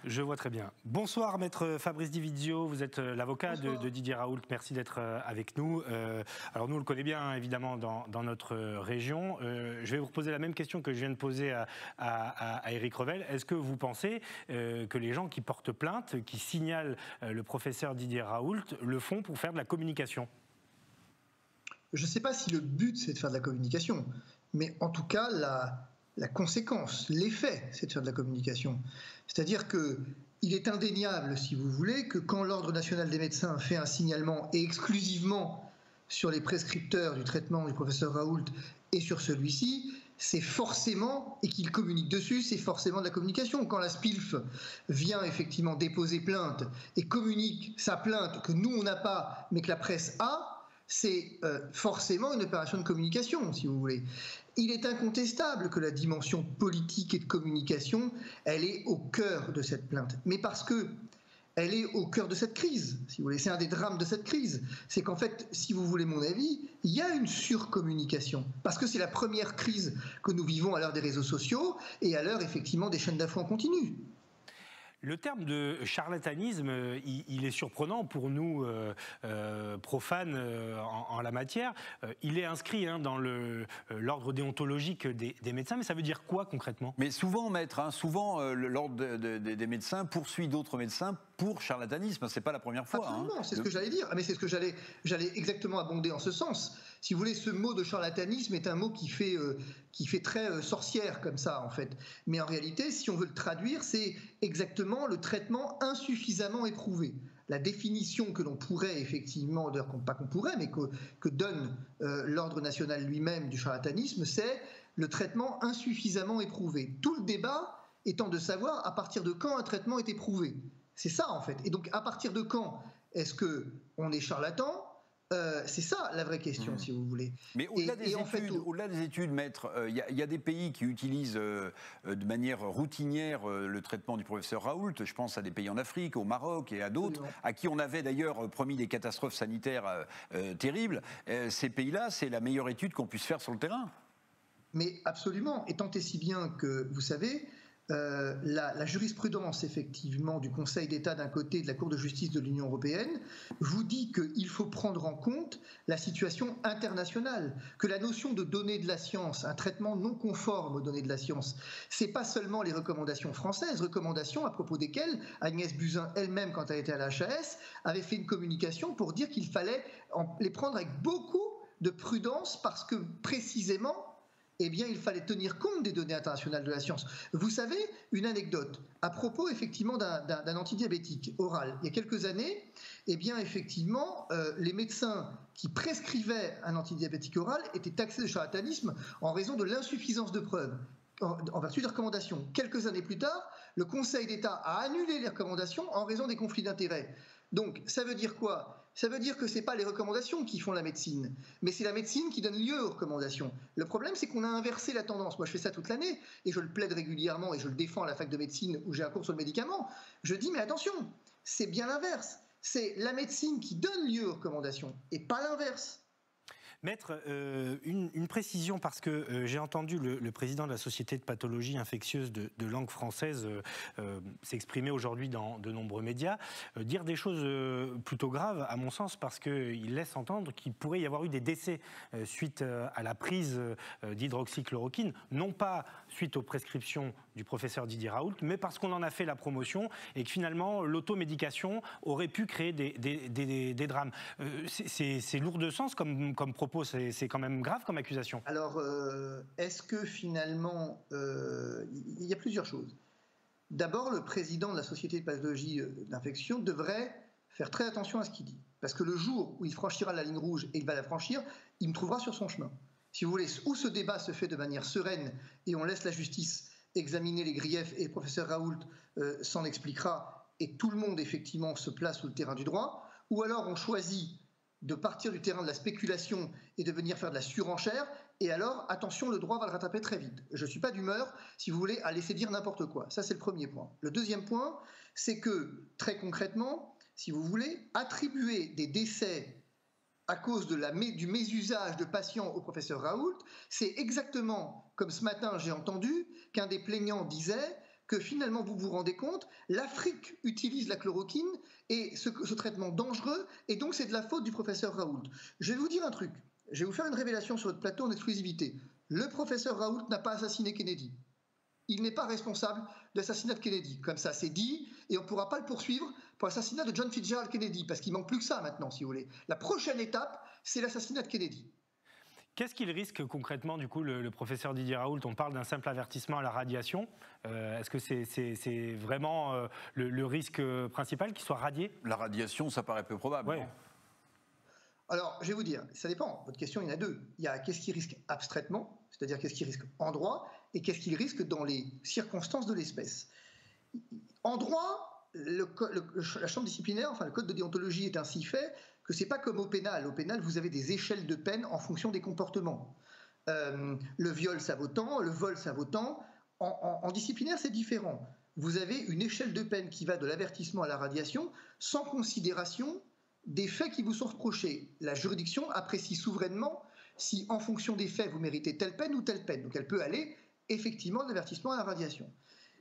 Je vois très bien. Bonsoir, maître Fabrice Dividio. Vous êtes l'avocat de Didier Raoult. Merci d'être avec nous. Alors, nous, on le connaît bien, évidemment, dans notre région. Je vais vous reposer la même question que je viens de poser à Éric Revel. Est-ce que vous pensez que les gens qui portent plainte, qui signalent le professeur Didier Raoult, le font pour faire de la communication ? Je ne sais pas si le but, c'est de faire de la communication, mais en tout cas, la conséquence, l'effet, c'est de faire de la communication. C'est-à-dire qu'il est indéniable, si vous voulez, que quand l'Ordre national des médecins fait un signalement et exclusivement sur les prescripteurs du traitement du professeur Raoult et sur celui-ci, c'est forcément, et qu'il communique dessus, c'est forcément de la communication. Quand la SPILF vient effectivement déposer plainte et communique sa plainte que nous, on n'a pas, mais que la presse a, c'est forcément une opération de communication, si vous voulez. Il est incontestable que la dimension politique et de communication, elle est au cœur de cette plainte. Mais parce que elle est au cœur de cette crise, si vous voulez. C'est un des drames de cette crise. C'est qu'en fait, si vous voulez mon avis, il y a une surcommunication. Parce que c'est la première crise que nous vivons à l'heure des réseaux sociaux et à l'heure, effectivement, des chaînes d'infos en continu. Le terme de charlatanisme, il est surprenant pour nous, profanes en la matière. Il est inscrit dans l'ordre déontologique des médecins, mais ça veut dire quoi concrètement ? Mais souvent, maître, souvent l'ordre des médecins poursuit d'autres médecins pour charlatanisme. C'est pas la première fois. Absolument, c'est ce que j'allais dire. Mais c'est ce que j'allais exactement abonder en ce sens. Si vous voulez, ce mot de charlatanisme est un mot qui fait très sorcière comme ça, en fait. Mais en réalité, si on veut le traduire, c'est exactement le traitement insuffisamment éprouvé. La définition que l'on pourrait effectivement, pas qu'on pourrait, mais que donne l'Ordre national lui-même du charlatanisme, c'est le traitement insuffisamment éprouvé. Tout le débat étant de savoir à partir de quand un traitement est éprouvé. C'est ça, en fait. Et donc, à partir de quand est-ce qu'on est charlatan ? C'est ça la vraie question, si vous voulez. Mais au-delà des études, maître, il y a des pays qui utilisent de manière routinière le traitement du professeur Raoult. Je pense à des pays en Afrique, au Maroc et à d'autres, à qui on avait d'ailleurs promis des catastrophes sanitaires terribles. Ces pays-là, c'est la meilleure étude qu'on puisse faire sur le terrain. Mais absolument, et tant et si bien que, vous savez, la jurisprudence effectivement du Conseil d'État d'un côté et de la Cour de justice de l'Union européenne vous dit qu'il faut prendre en compte la situation internationale, que la notion de données de la science, un traitement non conforme aux données de la science, c'est pas seulement les recommandations françaises, recommandations à propos desquelles Agnès Buzyn elle-même, quand elle était à la HAS, avait fait une communication pour dire qu'il fallait les prendre avec beaucoup de prudence parce que précisément eh bien, il fallait tenir compte des données internationales de la science. Vous savez, une anecdote à propos effectivement d'un antidiabétique oral. Il y a quelques années, eh bien, effectivement, les médecins qui prescrivaient un antidiabétique oral étaient taxés de charlatanisme en raison de l'insuffisance de preuves. En vertu des recommandations. Quelques années plus tard, le Conseil d'État a annulé les recommandations en raison des conflits d'intérêts. Donc, ça veut dire quoi ? Ça veut dire que ce n'est pas les recommandations qui font la médecine, mais c'est la médecine qui donne lieu aux recommandations. Le problème, c'est qu'on a inversé la tendance. Moi, je fais ça toute l'année, et je le plaide régulièrement, et je le défends à la fac de médecine où j'ai un cours sur le médicament. Je dis, mais attention, c'est bien l'inverse. C'est la médecine qui donne lieu aux recommandations, et pas l'inverse. Maître, une précision, parce que j'ai entendu le président de la Société de pathologie infectieuse de langue française s'exprimer aujourd'hui dans de nombreux médias, dire des choses plutôt graves, à mon sens, parce qu'il laisse entendre qu'il pourrait y avoir eu des décès suite à la prise d'hydroxychloroquine, non pas suite aux prescriptions du professeur Didier Raoult, mais parce qu'on en a fait la promotion et que finalement l'automédication aurait pu créer des drames. C'est lourd de sens comme propos. C'est quand même grave comme accusation. Alors, est-ce que finalement, il y a plusieurs choses. D'abord, le président de la Société de pathologie d'infection devrait faire très attention à ce qu'il dit. Parce que le jour où il franchira la ligne rouge, et il va la franchir, il me trouvera sur son chemin. Si vous voulez, où ce débat se fait de manière sereine et on laisse la justice examiner les griefs et le professeur Raoult s'en expliquera et tout le monde effectivement se place sur le terrain du droit, ou alors on choisit de partir du terrain de la spéculation et de venir faire de la surenchère, et alors, attention, le droit va le rattraper très vite. Je ne suis pas d'humeur, si vous voulez, à laisser dire n'importe quoi. Ça, c'est le premier point. Le deuxième point, c'est que, très concrètement, si vous voulez, attribuer des décès à cause du mésusage de patients au professeur Raoult, c'est exactement comme ce matin, j'ai entendu qu'un des plaignants disait que finalement vous vous rendez compte, l'Afrique utilise la chloroquine et ce traitement dangereux, et donc c'est de la faute du professeur Raoult. Je vais vous dire un truc, je vais vous faire une révélation sur votre plateau en exclusivité. Le professeur Raoult n'a pas assassiné Kennedy. Il n'est pas responsable de l'assassinat de Kennedy. Comme ça, c'est dit, et on ne pourra pas le poursuivre pour l'assassinat de John Fitzgerald Kennedy, parce qu'il ne manque plus que ça maintenant, si vous voulez. La prochaine étape, c'est l'assassinat de Kennedy. Qu'est-ce qu'il risque concrètement, du coup, le professeur Didier Raoult? On parle d'un simple avertissement à la radiation. Est-ce que c'est vraiment le risque principal, qu'il soit radié? La radiation, ça paraît peu probable. Ouais. Alors, je vais vous dire, ça dépend. Votre question, il y en a deux. Il y a qu'est-ce qu'il risque abstraitement, c'est-à-dire qu'est-ce qu'il risque en droit, et qu'est-ce qu'il risque dans les circonstances de l'espèce. En droit, la chambre disciplinaire, enfin le code de déontologie est ainsi fait que c'est pas comme au pénal. Au pénal, vous avez des échelles de peine en fonction des comportements. Le viol, ça vaut tant, le vol, ça vaut tant. En disciplinaire, c'est différent. Vous avez une échelle de peine qui va de l'avertissement à la radiation, sans considération des faits qui vous sont reprochés. La juridiction apprécie souverainement si, en fonction des faits, vous méritez telle peine ou telle peine. Donc elle peut aller effectivement de l'avertissement à la radiation.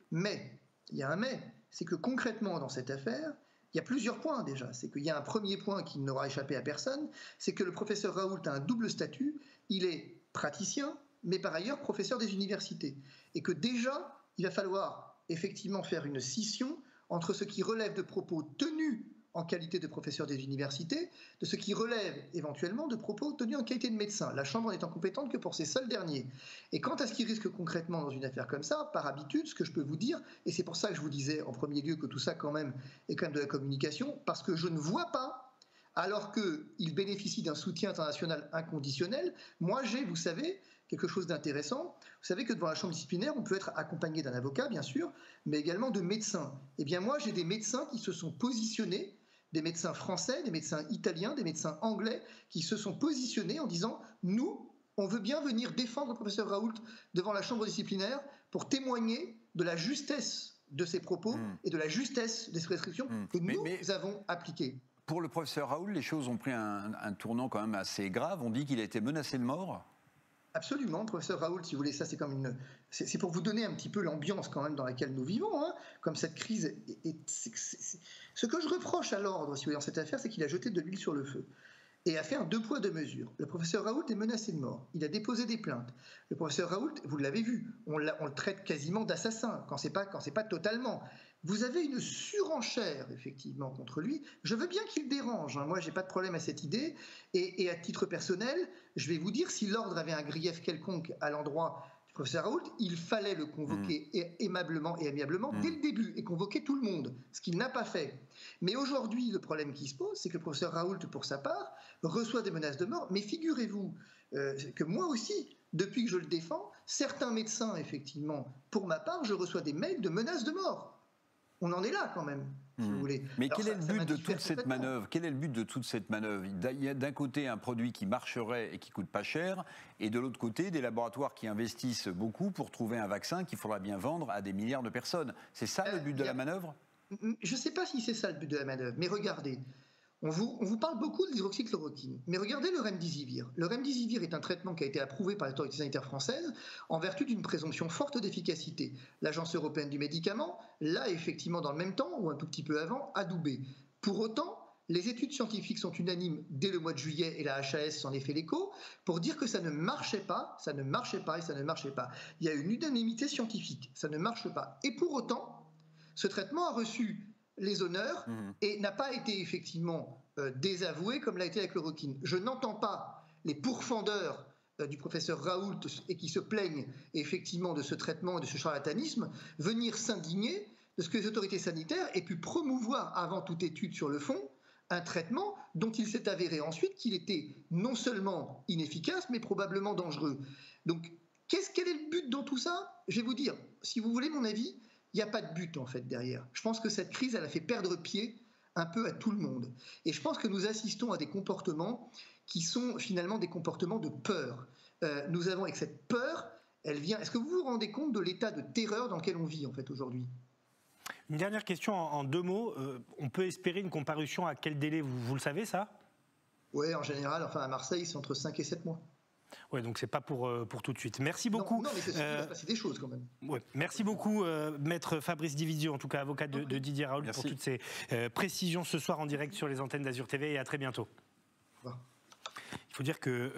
Mais, il y a un mais, c'est que concrètement dans cette affaire, il y a plusieurs points déjà. C'est qu'il y a un premier point qui n'aura échappé à personne, c'est que le professeur Raoult a un double statut. Il est praticien, mais par ailleurs professeur des universités. Et que déjà, il va falloir effectivement faire une scission entre ce qui relève de propos tenus en qualité de professeur des universités, de ce qui relève éventuellement de propos tenus en qualité de médecin. La Chambre n'étant compétente que pour ces seuls derniers. Et quant à ce qui risque concrètement dans une affaire comme ça, par habitude, ce que je peux vous dire, et c'est pour ça que je vous disais en premier lieu que tout ça quand même est quand même de la communication, parce que je ne vois pas, alors qu'il bénéficie d'un soutien international inconditionnel, moi j'ai, vous savez, quelque chose d'intéressant. Vous savez que devant la chambre disciplinaire, on peut être accompagné d'un avocat, bien sûr, mais également de médecins. Eh bien moi, j'ai des médecins qui se sont positionnés, des médecins français, des médecins italiens, des médecins anglais, qui se sont positionnés en disant « Nous, on veut bien venir défendre le professeur Raoult devant la chambre disciplinaire pour témoigner de la justesse de ses propos et de la justesse des prescriptions que nous avons appliquées. » Pour le professeur Raoult, les choses ont pris un tournant quand même assez grave. On dit qu'il a été menacé de mort. Absolument, le professeur Raoult, si vous voulez, ça c'est comme une... C'est pour vous donner un petit peu l'ambiance quand même dans laquelle nous vivons, hein, comme cette crise... Ce que je reproche à l'ordre, si vous voulez, dans cette affaire, c'est qu'il a jeté de l'huile sur le feu et a fait un 2 poids 2 mesures. Le professeur Raoult est menacé de mort. Il a déposé des plaintes. Le professeur Raoult, vous l'avez vu, on le traite quasiment d'assassin, quand c'est pas totalement. Vous avez une surenchère, effectivement, contre lui. Je veux bien qu'il dérange. Hein. Moi, je n'ai pas de problème à cette idée. Et à titre personnel, je vais vous dire, si l'ordre avait un grief quelconque à l'endroit du professeur Raoult, il fallait le convoquer aimablement et amiablement dès le début et convoquer tout le monde, ce qu'il n'a pas fait. Mais aujourd'hui, le problème qui se pose, c'est que le professeur Raoult, pour sa part, reçoit des menaces de mort. Mais figurez-vous que moi aussi, depuis que je le défends, certains médecins, effectivement, pour ma part, je reçois des mails de menaces de mort. On en est là quand même, si vous voulez. Mais quel est le but de toute cette manœuvre? Quel est le but de toute cette manœuvre? Il y a d'un côté un produit qui marcherait et qui coûte pas cher, et de l'autre côté des laboratoires qui investissent beaucoup pour trouver un vaccin qu'il faudra bien vendre à des milliards de personnes. C'est ça le but de la manœuvre? Je ne sais pas si c'est ça le but de la manœuvre, mais regardez. On vous parle beaucoup de l'hydroxychloroquine, mais regardez le remdesivir. Le remdesivir est un traitement qui a été approuvé par l'autorité sanitaire française en vertu d'une présomption forte d'efficacité. L'Agence européenne du médicament l'a effectivement dans le même temps, ou un tout petit peu avant, adoubé. Pour autant, les études scientifiques sont unanimes dès le mois de juillet, et la HAS s'en est fait l'écho, pour dire que ça ne marchait pas, ça ne marchait pas et ça ne marchait pas. Il y a une unanimité scientifique, ça ne marche pas. Et pour autant, ce traitement a reçu les honneurs et n'a pas été effectivement désavoué comme l'a été la chloroquine. Je n'entends pas les pourfendeurs du professeur Raoult et qui se plaignent effectivement de ce traitement et de ce charlatanisme venir s'indigner de ce que les autorités sanitaires aient pu promouvoir avant toute étude sur le fond un traitement dont il s'est avéré ensuite qu'il était non seulement inefficace mais probablement dangereux. Donc quel est le but dans tout ça? Je vais vous dire, si vous voulez mon avis, il n'y a pas de but en fait derrière. Je pense que cette crise, elle a fait perdre pied un peu à tout le monde. Et je pense que nous assistons à des comportements qui sont finalement des comportements de peur. Nous avons, avec cette peur, elle vient... Est-ce que vous vous rendez compte de l'état de terreur dans lequel on vit en fait aujourd'hui? Une dernière question en 2 mots. On peut espérer une comparution à quel délai, vous le savez ça? Oui, en général, enfin à Marseille, c'est entre 5 et 7 mois. Ouais, donc c'est pas pour tout de suite. Merci beaucoup. Non, mais c'est sûr qu'il va se passer des choses quand même. Ouais, merci beaucoup, maître Fabrice Divisio, en tout cas avocat de Didier Raoult, pour toutes ces précisions ce soir en direct sur les antennes d'Azur TV, et à très bientôt. Il faut dire que